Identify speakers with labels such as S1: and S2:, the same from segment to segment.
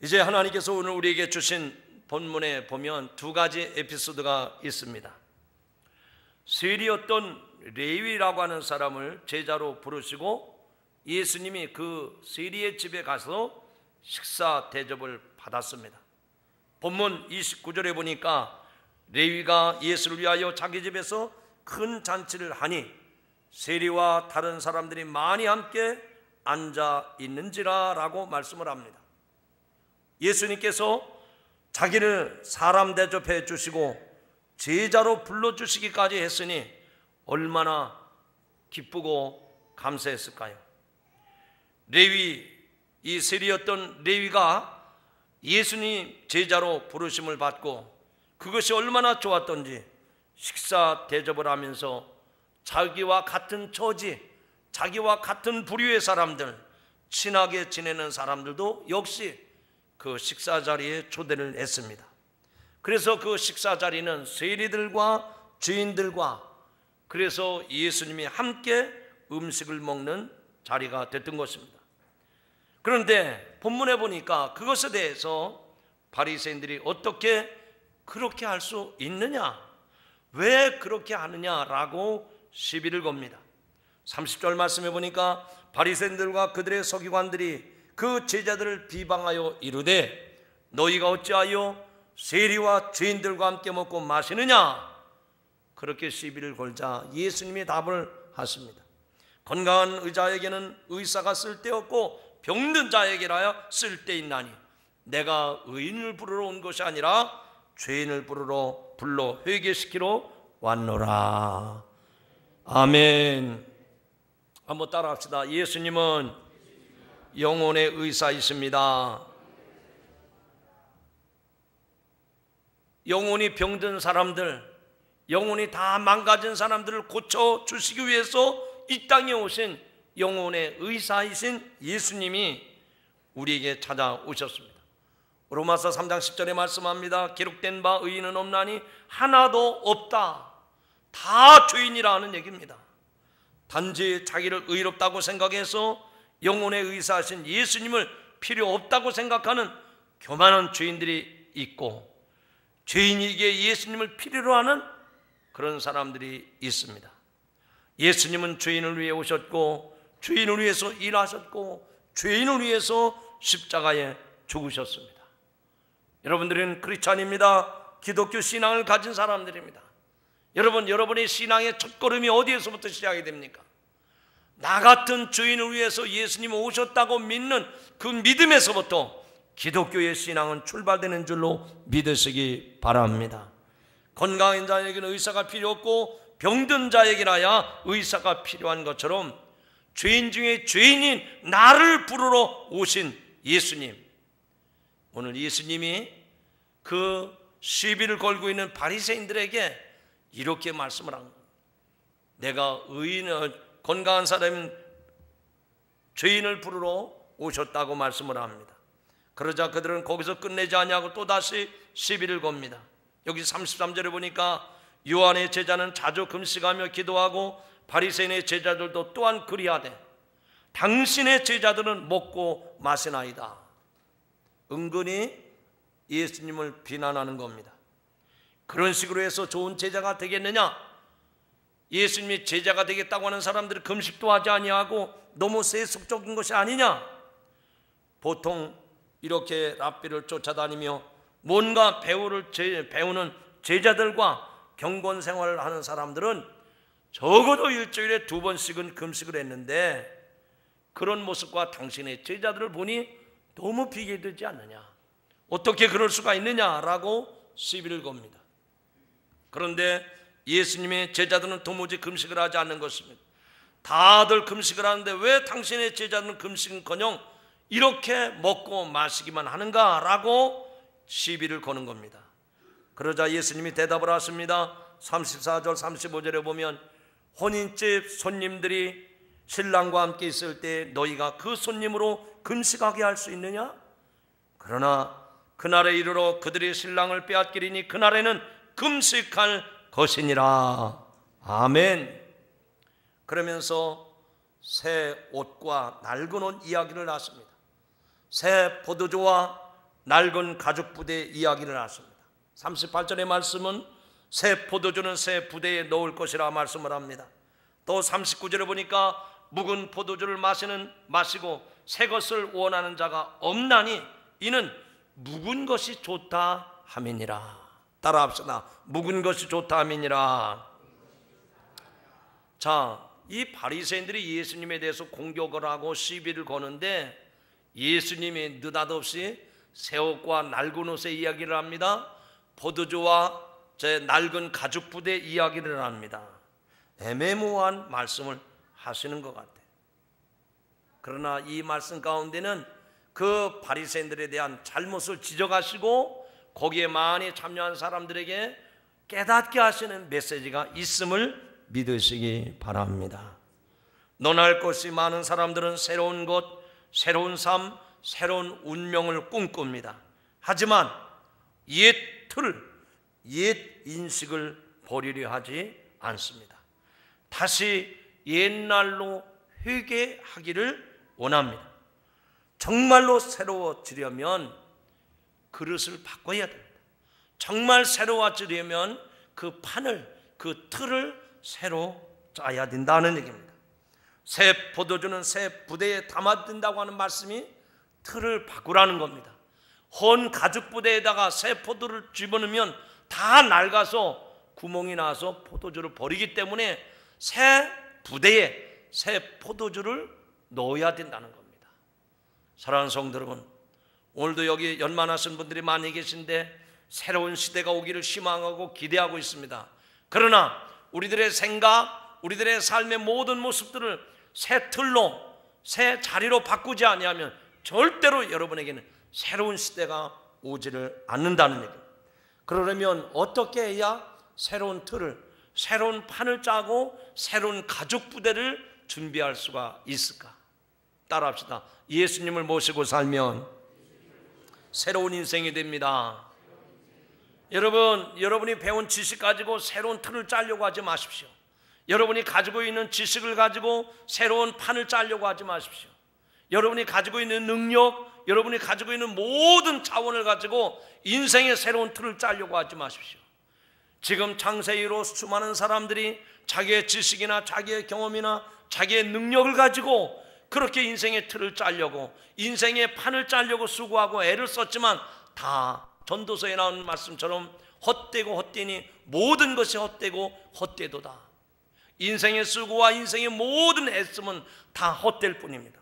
S1: 이제 하나님께서 오늘 우리에게 주신 본문에 보면 두 가지 에피소드가 있습니다. 세리였던 레위라고 하는 사람을 제자로 부르시고 예수님이 그 세리의 집에 가서 식사 대접을 받았습니다. 본문 29절에 보니까 레위가 예수를 위하여 자기 집에서 큰 잔치를 하니 세리와 다른 사람들이 많이 함께 앉아 있는지라 라고 말씀을 합니다. 예수님께서 자기를 사람 대접해 주시고 제자로 불러주시기까지 했으니 얼마나 기쁘고 감사했을까요? 레위, 이 세리였던 레위가 예수님 제자로 부르심을 받고 그것이 얼마나 좋았던지 식사 대접을 하면서 자기와 같은 처지, 자기와 같은 부류의 사람들, 친하게 지내는 사람들도 역시 그 식사 자리에 초대를 했습니다. 그래서 그 식사 자리는 세리들과 죄인들과 그래서 예수님이 함께 음식을 먹는 자리가 됐던 것입니다. 그런데 본문에 보니까 그것에 대해서 바리새인들이 어떻게 그렇게 할 수 있느냐, 왜 그렇게 하느냐라고 시비를 겁니다. 30절 말씀해 보니까 바리새인들과 그들의 서기관들이 그 제자들을 비방하여 이르되 너희가 어찌하여 세리와 죄인들과 함께 먹고 마시느냐, 그렇게 시비를 걸자 예수님이 답을 하십니다. 건강한 의자에게는 의사가 쓸데없고 병든 자에게라야 쓸데있나니 내가 의인을 부르러 온 것이 아니라 죄인을 불러 회개시키러 왔노라. 아멘. 한번 따라합시다. 예수님은 영혼의 의사이십니다. 영혼이 병든 사람들, 영혼이 다 망가진 사람들을 고쳐주시기 위해서 이 땅에 오신 영혼의 의사이신 예수님이 우리에게 찾아오셨습니다. 로마서 3장 10절에 말씀합니다. 기록된 바 의인은 없나니 하나도 없다. 다 죄인이라 하는 얘기입니다. 단지 자기를 의롭다고 생각해서 영혼의 의사하신 예수님을 필요 없다고 생각하는 교만한 죄인들이 있고 죄인이기에 예수님을 필요로 하는 그런 사람들이 있습니다. 예수님은 죄인을 위해 오셨고 죄인을 위해서 일하셨고 죄인을 위해서 십자가에 죽으셨습니다. 여러분들은 크리스찬입니다. 기독교 신앙을 가진 사람들입니다. 여러분의 신앙의 첫걸음이 어디에서부터 시작이 됩니까? 나 같은 죄인을 위해서 예수님 오셨다고 믿는 그 믿음에서부터 기독교의 신앙은 출발되는 줄로 믿으시기 바랍니다. 건강한 자에게는 의사가 필요 없고 병든 자에게라야 의사가 필요한 것처럼 죄인 중에 죄인인 나를 부르러 오신 예수님, 오늘 예수님이 그 시비를 걸고 있는 바리새인들에게 이렇게 말씀을 한 겁니다. 내가 건강한 사람인 죄인을 부르러 오셨다고 말씀을 합니다. 그러자 그들은 거기서 끝내지 아니하고 또다시 시비를 겁니다. 여기 33절에 보니까 요한의 제자는 자주 금식하며 기도하고 바리새인의 제자들도 또한 그리하되 당신의 제자들은 먹고 마시나이다. 은근히 예수님을 비난하는 겁니다. 그런 식으로 해서 좋은 제자가 되겠느냐? 예수님이 제자가 되겠다고 하는 사람들은 금식도 하지 아니하고 너무 세속적인 것이 아니냐? 보통 이렇게 랍비를 쫓아다니며 뭔가 배우는 제자들과 경건 생활을 하는 사람들은 적어도 일주일에 2번씩은 금식을 했는데 그런 모습과 당신의 제자들을 보니 너무 비교되지 않느냐, 어떻게 그럴 수가 있느냐라고 시비를 겁니다. 그런데 예수님의 제자들은 도무지 금식을 하지 않는 것입니다. 다들 금식을 하는데 왜 당신의 제자들은 금식은커녕 이렇게 먹고 마시기만 하는가라고 시비를 거는 겁니다. 그러자 예수님이 대답을 하십니다. 34절 35절에 보면 혼인집 손님들이 신랑과 함께 있을 때 너희가 그 손님으로 금식하게 할 수 있느냐? 그러나 그날에 이르러 그들이 신랑을 빼앗기리니 그날에는 금식할 것이니라. 아멘. 그러면서 새 옷과 낡은 옷 이야기를 하십니다. 새 포도주와 낡은 가죽 부대 이야기를 하십니다. 38절의 말씀은 새 포도주는 새 부대에 넣을 것이라 말씀을 합니다. 또 39절에 보니까 묵은 포도주를 마시고 새 것을 원하는 자가 없나니 이는 묵은 것이 좋다 함이니라. 따라합시다. 묵은 것이 좋다 함이니라. 자, 이 바리새인들이 예수님에 대해서 공격을 하고 시비를 거는데 예수님이 느닷없이 새 옷과 낡은 옷의 이야기를 합니다. 포도주와 제 낡은 가죽 부대 이야기를 합니다. 애매모호한 말씀을 하시는 것 같아요. 그러나 이 말씀 가운데는 그 바리새인들에 대한 잘못을 지적하시고 거기에 많이 참여한 사람들에게 깨닫게 하시는 메시지가 있음을 믿으시기 바랍니다. 논할 것이 많은 사람들은 새로운 것, 새로운 삶, 새로운 운명을 꿈꿉니다. 하지만 옛 틀, 옛 인식을 버리려 하지 않습니다. 다시 옛날로 회개하기를 원합니다. 정말로 새로워지려면 그릇을 바꿔야 됩니다. 정말 새로워지려면 그 판을, 그 틀을 새로 짜야 된다는 얘기입니다. 새 포도주는 새 부대에 담아든다고 하는 말씀이 틀을 바꾸라는 겁니다. 헌 가죽 부대에다가 새 포도를 집어넣으면 다 낡아서 구멍이 나서 포도주를 버리기 때문에 새 부대에 새 포도주를 넣어야 된다는 겁니다. 사랑하는 성도 여러분, 오늘도 여기 연만하신 분들이 많이 계신데 새로운 시대가 오기를 희망하고 기대하고 있습니다. 그러나 우리들의 생각, 우리들의 삶의 모든 모습들을 새 틀로, 새 자리로 바꾸지 아니하면 절대로 여러분에게는 새로운 시대가 오지를 않는다는 얘기입니다. 그러려면 어떻게 해야 새로운 틀을, 새로운 판을 짜고 새로운 가죽 부대를 준비할 수가 있을까? 따라합시다. 예수님을 모시고 살면 새로운 인생이 됩니다. 여러분이 배운 지식 가지고 새로운 틀을 짜려고 하지 마십시오. 여러분이 가지고 있는 지식을 가지고 새로운 판을 짜려고 하지 마십시오. 여러분이 가지고 있는 능력, 여러분이 가지고 있는 모든 자원을 가지고 인생의 새로운 틀을 짜려고 하지 마십시오. 지금 창세기로 수많은 사람들이 자기의 지식이나 자기의 경험이나 자기의 능력을 가지고 그렇게 인생의 틀을 짜려고, 인생의 판을 짜려고 수고하고 애를 썼지만 다 전도서에 나오는 말씀처럼 헛되고 헛되니 모든 것이 헛되고 헛되도다. 인생의 수고와 인생의 모든 애씀은 다 헛될 뿐입니다.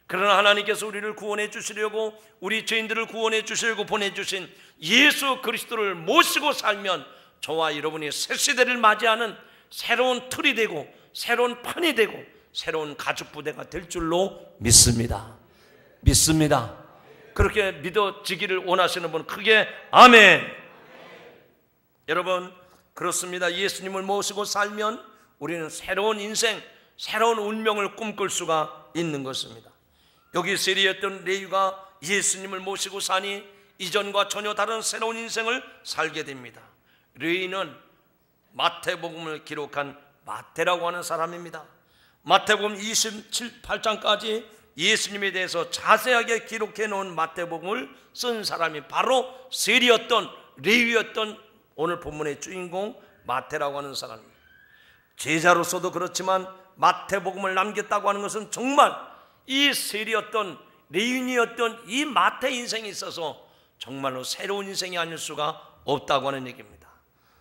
S1: 그러나 하나님께서 우리를 구원해 주시려고, 우리 죄인들을 구원해 주시려고 보내주신 예수 그리스도를 모시고 살면 저와 여러분이 새 시대를 맞이하는 새로운 틀이 되고 새로운 판이 되고 새로운 가죽 부대가 될 줄로 믿습니다. 믿습니다. 그렇게 믿어지기를 원하시는 분 크게 아멘. 여러분, 그렇습니다. 예수님을 모시고 살면 우리는 새로운 인생, 새로운 운명을 꿈꿀 수가 있는 것입니다. 여기 세리였던 레위가 예수님을 모시고 사니 이전과 전혀 다른 새로운 인생을 살게 됩니다. 레위는 마태복음을 기록한 마태라고 하는 사람입니다. 마태복음 28장까지 예수님에 대해서 자세하게 기록해 놓은 마태복음을 쓴 사람이 바로 세리였던, 레위였던 오늘 본문의 주인공 마태라고 하는 사람입니다. 제자로서도 그렇지만 마태복음을 남겼다고 하는 것은 정말 이 세리였던, 레위인이었던 이 마태 인생에 있어서 정말로 새로운 인생이 아닐 수가 없다고 하는 얘기입니다.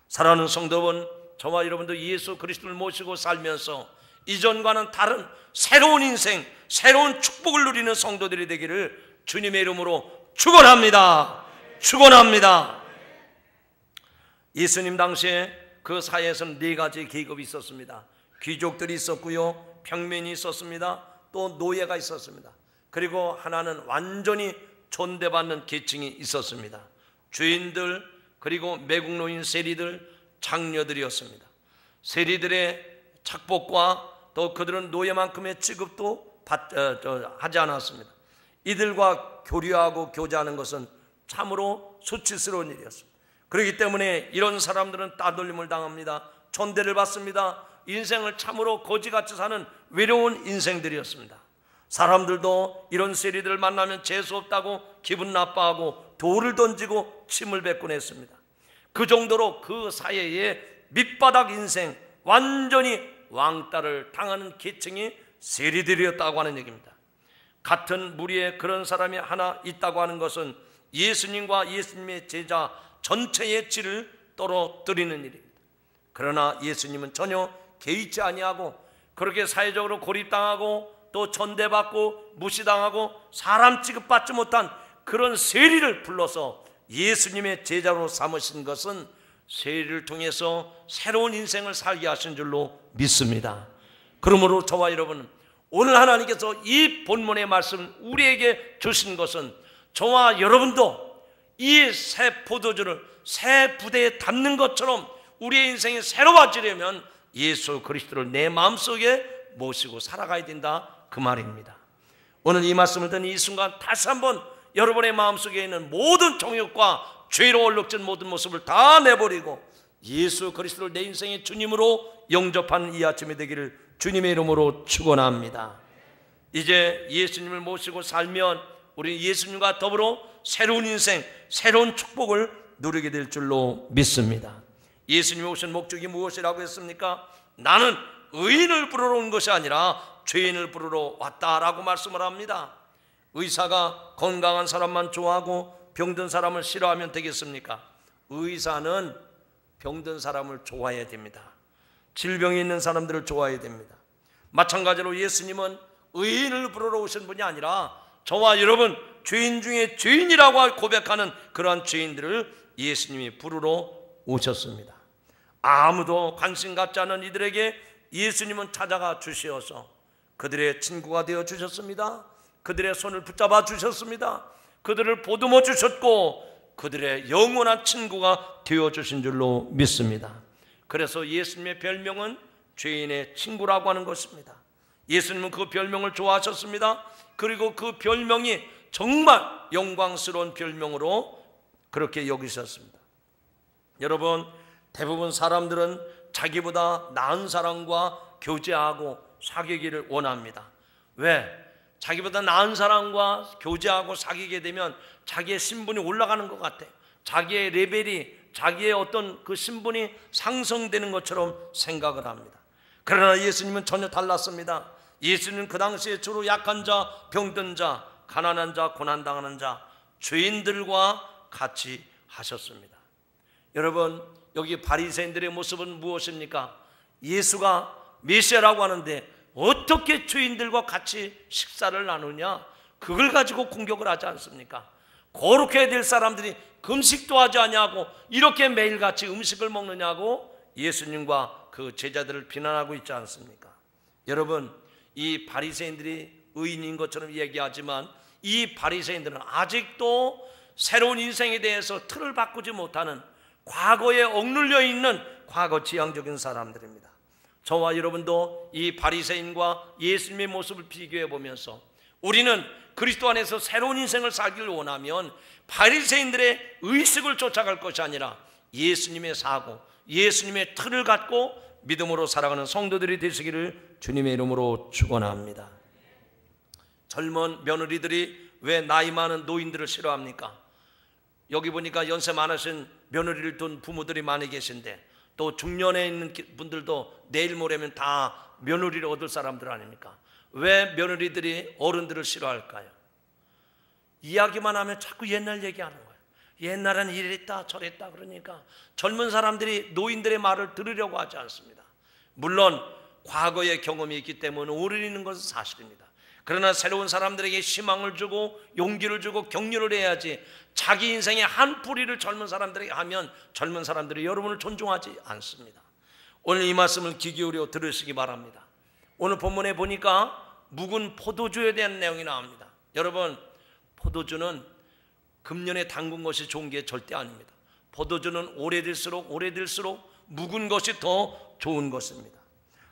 S1: 사랑하는 성도 여러분, 저와 여러분도 예수 그리스도를 모시고 살면서 이전과는 다른 새로운 인생, 새로운 축복을 누리는 성도들이 되기를 주님의 이름으로 축원합니다. 축원합니다. 예수님 당시에 그 사회에서는 네 가지 계급이 있었습니다. 귀족들이 있었고요, 평민이 있었습니다. 또 노예가 있었습니다. 그리고 하나는 완전히 존대받는 계층이 있었습니다. 주인들, 그리고 매국노인 세리들, 장녀들이었습니다. 세리들의 착복과 또 그들은 노예만큼의 취급도 하지 않았습니다. 이들과 교류하고 교제하는 것은 참으로 수치스러운 일이었습니다. 그렇기 때문에 이런 사람들은 따돌림을 당합니다. 존대를 받습니다. 인생을 참으로 거지같이 사는 외로운 인생들이었습니다. 사람들도 이런 세리들을 만나면 재수없다고 기분 나빠하고 돌을 던지고 침을 뱉곤 했습니다. 그 정도로 그 사회에 밑바닥 인생, 완전히 왕따를 당하는 계층이 세리들이었다고 하는 얘기입니다. 같은 무리에 그런 사람이 하나 있다고 하는 것은 예수님과 예수님의 제자 전체의 질을 떨어뜨리는 일입니다. 그러나 예수님은 전혀 개의치 아니하고 그렇게 사회적으로 고립당하고 또 전대받고 무시당하고 사람 취급받지 못한 그런 세리를 불러서 예수님의 제자로 삼으신 것은 세리를 통해서 새로운 인생을 살게 하신 줄로 믿습니다. 그러므로 저와 여러분은 오늘 하나님께서 이 본문의 말씀 우리에게 주신 것은 저와 여러분도 이 새 포도주를 새 부대에 담는 것처럼 우리의 인생이 새로워지려면 예수 그리스도를 내 마음속에 모시고 살아가야 된다, 그 말입니다. 오늘 이 말씀을 듣는 이 순간 다시 한번 여러분의 마음속에 있는 모든 정욕과 죄로 얼룩진 모든 모습을 다 내버리고 예수 그리스도를 내 인생의 주님으로 영접하는 이 아침이 되기를 주님의 이름으로 축원합니다. 이제 예수님을 모시고 살면 우리 예수님과 더불어 새로운 인생, 새로운 축복을 누리게 될 줄로 믿습니다. 예수님이 오신 목적이 무엇이라고 했습니까? 나는 의인을 부르러 온 것이 아니라 죄인을 부르러 왔다라고 말씀을 합니다. 의사가 건강한 사람만 좋아하고 병든 사람을 싫어하면 되겠습니까? 의사는 병든 사람을 좋아해야 됩니다. 질병이 있는 사람들을 좋아해야 됩니다. 마찬가지로 예수님은 의인을 부르러 오신 분이 아니라 저와 여러분 죄인 중에 죄인이라고 고백하는 그러한 죄인들을 예수님이 부르러 오셨습니다. 아무도 관심 갖지 않은 이들에게 예수님은 찾아가 주시어서 그들의 친구가 되어 주셨습니다. 그들의 손을 붙잡아 주셨습니다. 그들을 보듬어 주셨고 그들의 영원한 친구가 되어 주신 줄로 믿습니다. 그래서 예수님의 별명은 죄인의 친구라고 하는 것입니다. 예수님은 그 별명을 좋아하셨습니다. 그리고 그 별명이 정말 영광스러운 별명으로 그렇게 여기셨습니다. 여러분, 대부분 사람들은 자기보다 나은 사람과 교제하고 사귀기를 원합니다. 왜? 자기보다 나은 사람과 교제하고 사귀게 되면 자기의 신분이 올라가는 것 같아. 자기의 레벨이, 자기의 어떤 그 신분이 상승되는 것처럼 생각을 합니다. 그러나 예수님은 전혀 달랐습니다. 예수님은 그 당시에 주로 약한 자, 병든 자, 가난한 자, 고난당하는 자, 죄인들과 같이 하셨습니다. 여러분, 여기 바리새인들의 모습은 무엇입니까? 예수가 메시아라고 하는데 어떻게 죄인들과 같이 식사를 나누냐? 그걸 가지고 공격을 하지 않습니까? 거룩해야 될 사람들이 금식도 하지 않냐고, 이렇게 매일같이 음식을 먹느냐고 예수님과 그 제자들을 비난하고 있지 않습니까? 여러분, 이 바리새인들이 의인인 것처럼 얘기하지만 이 바리새인들은 아직도 새로운 인생에 대해서 틀을 바꾸지 못하는 과거에 억눌려 있는 과거 지향적인 사람들입니다. 저와 여러분도 이 바리새인과 예수님의 모습을 비교해 보면서 우리는 그리스도 안에서 새로운 인생을 살기를 원하면 바리새인들의 의식을 쫓아갈 것이 아니라 예수님의 사고, 예수님의 틀을 갖고 믿음으로 살아가는 성도들이 되시기를 주님의 이름으로 축원합니다. 젊은 며느리들이 왜 나이 많은 노인들을 싫어합니까? 여기 보니까 연세 많으신 며느리를 둔 부모들이 많이 계신데 또 중년에 있는 분들도 내일 모레면 다 며느리를 얻을 사람들 아닙니까? 왜 며느리들이 어른들을 싫어할까요? 이야기만 하면 자꾸 옛날 얘기하는 거예요. 옛날엔 이랬다 저랬다 그러니까 젊은 사람들이 노인들의 말을 들으려고 하지 않습니다. 물론 과거의 경험이 있기 때문에 오래 있는 것은 사실입니다. 그러나 새로운 사람들에게 희망을 주고 용기를 주고 격려를 해야지 자기 인생의 한 뿌리를 젊은 사람들에게 하면 젊은 사람들이 여러분을 존중하지 않습니다. 오늘 이 말씀을 귀 기울여 들으시기 바랍니다. 오늘 본문에 보니까 묵은 포도주에 대한 내용이 나옵니다. 여러분, 포도주는 금년에 담근 것이 좋은 게 절대 아닙니다. 포도주는 오래될수록 묵은 것이 더 좋은 것입니다.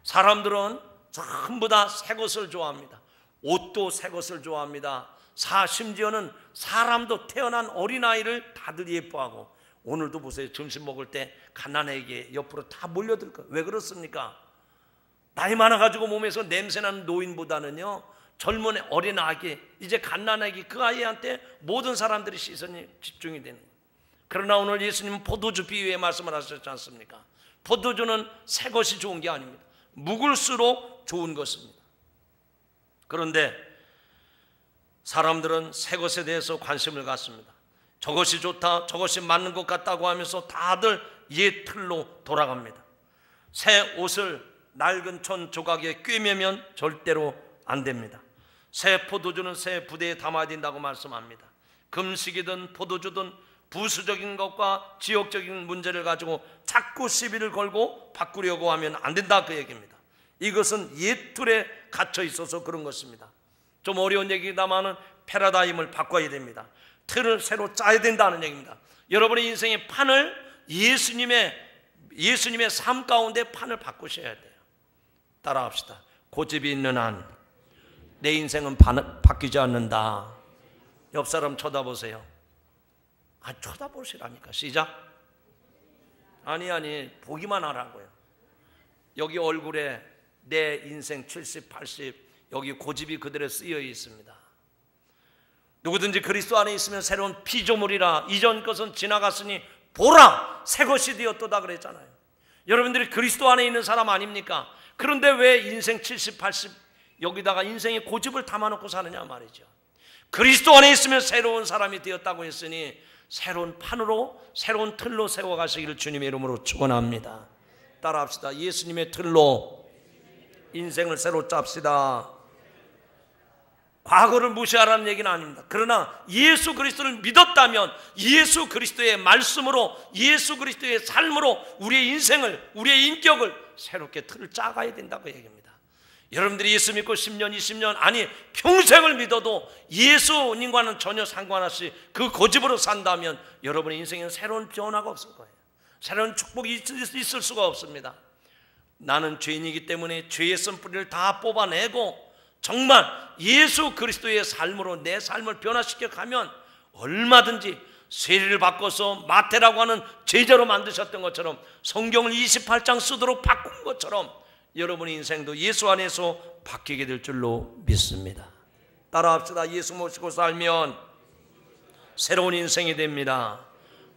S1: 사람들은 전부 다 새 것을 좋아합니다. 옷도 새 것을 좋아합니다. 심지어는 사람도 태어난 어린아이를 다들 예뻐하고, 오늘도 보세요. 점심 먹을 때 갓난아이에게 옆으로 다 몰려들 거예요. 왜 그렇습니까? 나이 많아가지고 몸에서 냄새나는 노인보다는요 젊은 어린 아기, 이제 갓난아기, 그 아이한테 모든 사람들이 시선이 집중이 되는 거예요. 그러나 오늘 예수님은 포도주 비유의 말씀을 하셨지 않습니까? 포도주는 새 것이 좋은 게 아닙니다. 묵을수록 좋은 것입니다. 그런데 사람들은 새 것에 대해서 관심을 갖습니다. 저것이 좋다, 저것이 맞는 것 같다고 하면서 다들 옛 틀로 돌아갑니다. 새 옷을 낡은 천 조각에 꿰매면 절대로 안 됩니다. 새 포도주는 새 부대에 담아야 된다고 말씀합니다. 금식이든 포도주든 부수적인 것과 지역적인 문제를 가지고 자꾸 시비를 걸고 바꾸려고 하면 안 된다, 그 얘기입니다. 이것은 옛 틀에 갇혀 있어서 그런 것입니다. 좀 어려운 얘기다마는 패러다임을 바꿔야 됩니다. 틀을 새로 짜야 된다는 얘기입니다. 여러분의 인생의 판을 예수님의 삶 가운데 판을 바꾸셔야 돼요. 따라합시다. 고집이 있는 한 내 인생은 바뀌지 않는다. 옆 사람 쳐다보세요. 쳐다보시라니까. 시작. 아니 보기만 하라고요. 여기 얼굴에 내 인생 70, 80 여기 고집이 그대로 쓰여 있습니다. 누구든지 그리스도 안에 있으면 새로운 피조물이라, 이전 것은 지나갔으니 보라 새 것이 되었도다 그랬잖아요. 여러분들이 그리스도 안에 있는 사람 아닙니까? 그런데 왜 인생 70, 80 여기다가 인생의 고집을 담아놓고 사느냐 말이죠. 그리스도 안에 있으면 새로운 사람이 되었다고 했으니 새로운 판으로, 새로운 틀로 세워가시기를 주님의 이름으로 축원합니다. 따라합시다. 예수님의 틀로 인생을 새로 짭시다. 과거를 무시하라는 얘기는 아닙니다. 그러나 예수 그리스도를 믿었다면 예수 그리스도의 말씀으로, 예수 그리스도의 삶으로 우리의 인생을, 우리의 인격을 새롭게 틀을 짜가야 된다고 얘기합니다. 여러분들이 예수 믿고 10년, 20년, 아니 평생을 믿어도 예수님과는 전혀 상관없이 그 고집으로 산다면 여러분의 인생에는 새로운 변화가 없을 거예요. 새로운 축복이 있을 수가 없습니다. 나는 죄인이기 때문에 죄의 쓴뿌리를 다 뽑아내고 정말 예수 그리스도의 삶으로 내 삶을 변화시켜 가면 얼마든지 세리를 바꿔서 마태라고 하는 제자로 만드셨던 것처럼, 성경을 28장 쓰도록 바꾼 것처럼 여러분의 인생도 예수 안에서 바뀌게 될 줄로 믿습니다. 따라합시다. 예수 모시고 살면 새로운 인생이 됩니다.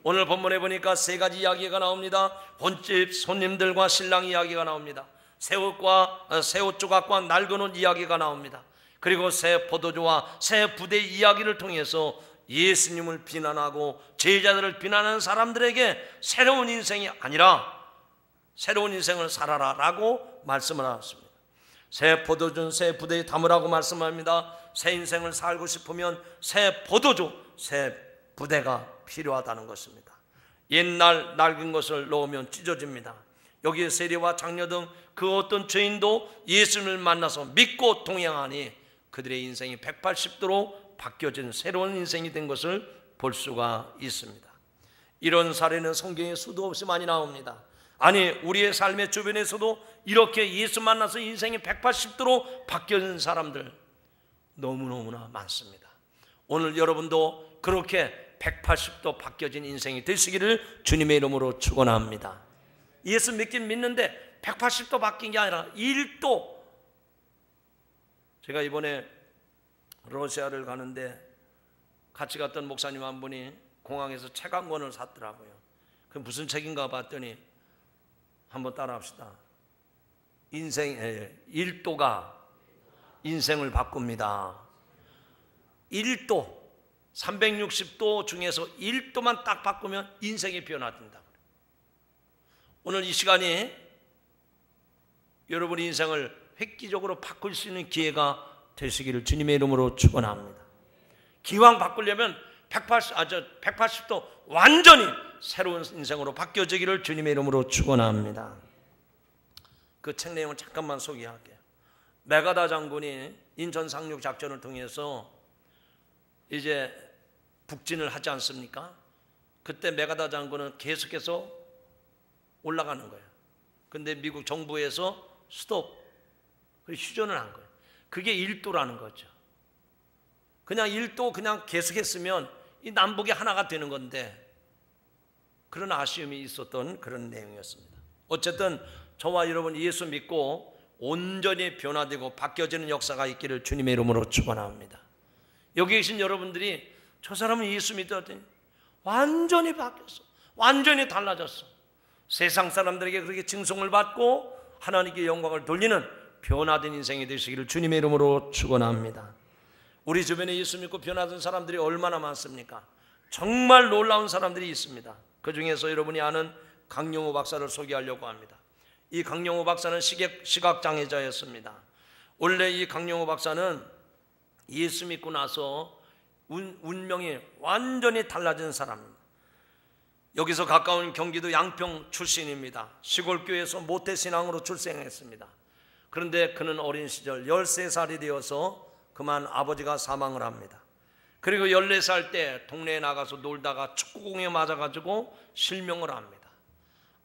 S1: 오늘 본문에 보니까 세 가지 이야기가 나옵니다. 본집 손님들과 신랑 이야기가 나옵니다. 새 옷 조각과 낡은 옷 이야기가 나옵니다. 그리고 새 포도주와 새 부대 이야기를 통해서 예수님을 비난하고 제자들을 비난하는 사람들에게 새로운 인생이 아니라 새로운 인생을 살아라 라고 말씀을 하셨습니다. 새 포도주는 새 부대에 담으라고 말씀합니다. 새 인생을 살고 싶으면 새 포도주, 새 부대가 필요하다는 것입니다. 옛날 낡은 것을 넣으면 찢어집니다. 여기에 세리와 장녀 등 그 어떤 죄인도 예수님을 만나서 믿고 동행하니 그들의 인생이 180도로 바뀌어진 새로운 인생이 된 것을 볼 수가 있습니다. 이런 사례는 성경에 수도 없이 많이 나옵니다. 아니 우리의 삶의 주변에서도 이렇게 예수 만나서 인생이 180도로 바뀌어진 사람들 너무너무나 많습니다. 오늘 여러분도 그렇게 180도 바뀌어진 인생이 되시기를 주님의 이름으로 축원합니다. 예수 믿긴 믿는데 180도 바뀐 게 아니라 1도. 제가 이번에 러시아를 가는데 같이 갔던 목사님 한 분이 공항에서 책 한 권을 샀더라고요. 그 무슨 책인가 봤더니 한번 따라합시다. 인생 1도가 인생을 바꿉니다. 1도 360도 중에서 1도만 딱 바꾸면 인생이 변화된다. 오늘 이 시간이 여러분의 인생을 획기적으로 바꿀 수 있는 기회가 되시기를 주님의 이름으로 축원합니다. 기왕 바꾸려면 180도 완전히 새로운 인생으로 바뀌어지기를 주님의 이름으로 축원합니다. 그 책 내용을 잠깐만 소개할게요. 메가다 장군이 인천 상륙 작전을 통해서 이제 북진을 하지 않습니까? 그때 메가다 장군은 계속해서 올라가는 거예요. 근데 미국 정부에서 스톱, 휴전을 한 거예요. 그게 1도라는 거죠. 그냥 1도 그냥 계속했으면 이 남북이 하나가 되는 건데 그런 아쉬움이 있었던 그런 내용이었습니다. 어쨌든 저와 여러분 예수 믿고 온전히 변화되고 바뀌어지는 역사가 있기를 주님의 이름으로 축원합니다. 여기 계신 여러분들이 저 사람은 예수 믿었더니 완전히 바뀌었어, 완전히 달라졌어, 세상 사람들에게 그렇게 칭송을 받고 하나님께 영광을 돌리는 변화된 인생이 되시기를 주님의 이름으로 축원합니다. 우리 주변에 예수 믿고 변화된 사람들이 얼마나 많습니까? 정말 놀라운 사람들이 있습니다. 그 중에서 여러분이 아는 강영호 박사를 소개하려고 합니다. 이 강영호 박사는 시각장애자였습니다. 원래 이 강영호 박사는 예수 믿고 나서 운명이 완전히 달라진 사람입니다. 여기서 가까운 경기도 양평 출신입니다. 시골교회에서 모태신앙으로 출생했습니다. 그런데 그는 어린 시절 13살이 되어서 그만 아버지가 사망을 합니다. 그리고 14살 때 동네에 나가서 놀다가 축구공에 맞아가지고 실명을 합니다.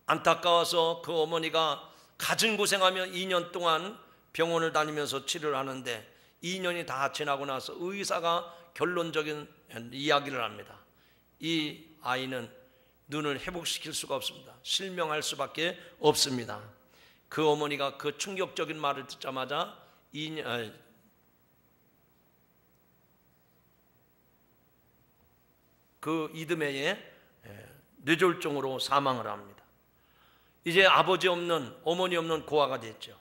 S1: 안타까워서 그 어머니가 갖은 고생하며 2년 동안 병원을 다니면서 치료를 하는데 2년이 다 지나고 나서 의사가 결론적인 이야기를 합니다. 이 아이는 눈을 회복시킬 수가 없습니다. 실명할 수밖에 없습니다. 그 어머니가 그 충격적인 말을 듣자마자 그 이듬해에 뇌졸중으로 사망을 합니다. 이제 아버지 없는, 어머니 없는 고아가 됐죠.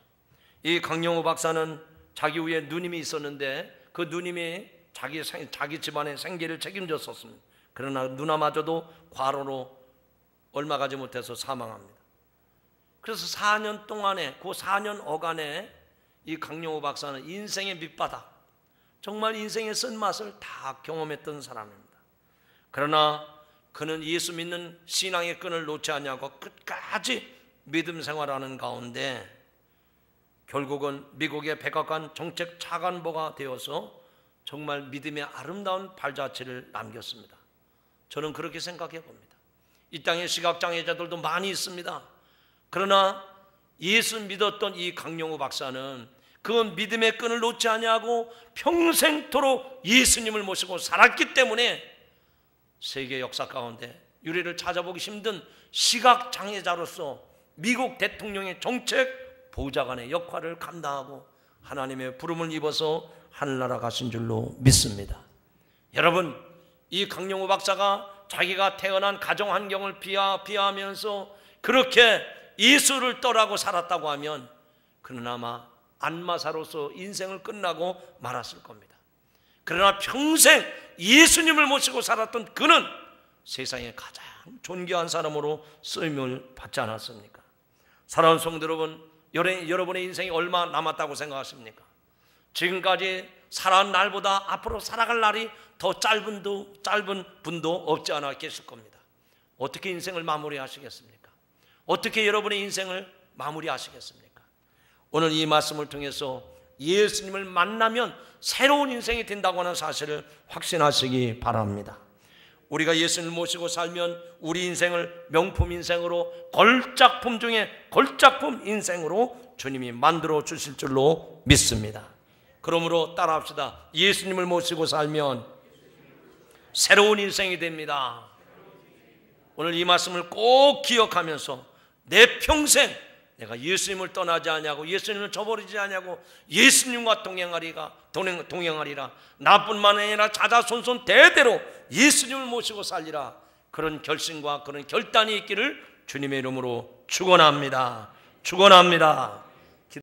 S1: 이 강영호 박사는 자기 위에 누님이 있었는데 그 누님이 자기 집안의 생계를 책임졌었습니다. 그러나 누나마저도 과로로 얼마 가지 못해서 사망합니다. 그래서 4년 동안에, 그 4년 어간에 이 강영호 박사는 인생의 밑바닥, 정말 인생의 쓴맛을 다 경험했던 사람입니다. 그러나 그는 예수 믿는 신앙의 끈을 놓지 않냐고 끝까지 믿음 생활하는 가운데 결국은 미국의 백악관 정책 차관보가 되어서 정말 믿음의 아름다운 발자취를 남겼습니다. 저는 그렇게 생각해 봅니다. 이 땅에 시각장애자들도 많이 있습니다. 그러나 예수 믿었던 이 강영호 박사는 그 믿음의 끈을 놓지 아니하고 평생토록 예수님을 모시고 살았기 때문에 세계 역사 가운데 유례를 찾아보기 힘든 시각장애자로서 미국 대통령의 정책 보좌관의 역할을 감당하고 하나님의 부름을 입어서 하늘나라 가신 줄로 믿습니다. 여러분, 이 강영호 박사가 자기가 태어난 가정 환경을 비하하면서 그렇게 예수를 떠나고 살았다고 하면 그는 아마 안마사로서 인생을 끝나고 말았을 겁니다. 그러나 평생 예수님을 모시고 살았던 그는 세상에 가장 존귀한 사람으로 쓰임을 받지 않았습니까? 사랑하는 성도 여러분, 여러분의 인생이 얼마 남았다고 생각하십니까? 지금까지 살아온 날보다 앞으로 살아갈 날이 더 짧은 분도 없지 않아 계실 겁니다. 어떻게 인생을 마무리하시겠습니까? 어떻게 여러분의 인생을 마무리하시겠습니까? 오늘 이 말씀을 통해서 예수님을 만나면 새로운 인생이 된다고 하는 사실을 확신하시기 바랍니다. 우리가 예수님을 모시고 살면 우리 인생을 명품 인생으로, 걸작품 중에 걸작품 인생으로 주님이 만들어 주실 줄로 믿습니다. 그러므로 따라합시다. 예수님을 모시고 살면 새로운 인생이 됩니다. 오늘 이 말씀을 꼭 기억하면서 내 평생 내가 예수님을 떠나지 않냐고, 예수님을 저버리지 않냐고, 예수님과 동행하리라. 나뿐만 아니라 자자손손 대대로 예수님을 모시고 살리라. 그런 결심과 그런 결단이 있기를 주님의 이름으로 축원합니다. 축원합니다.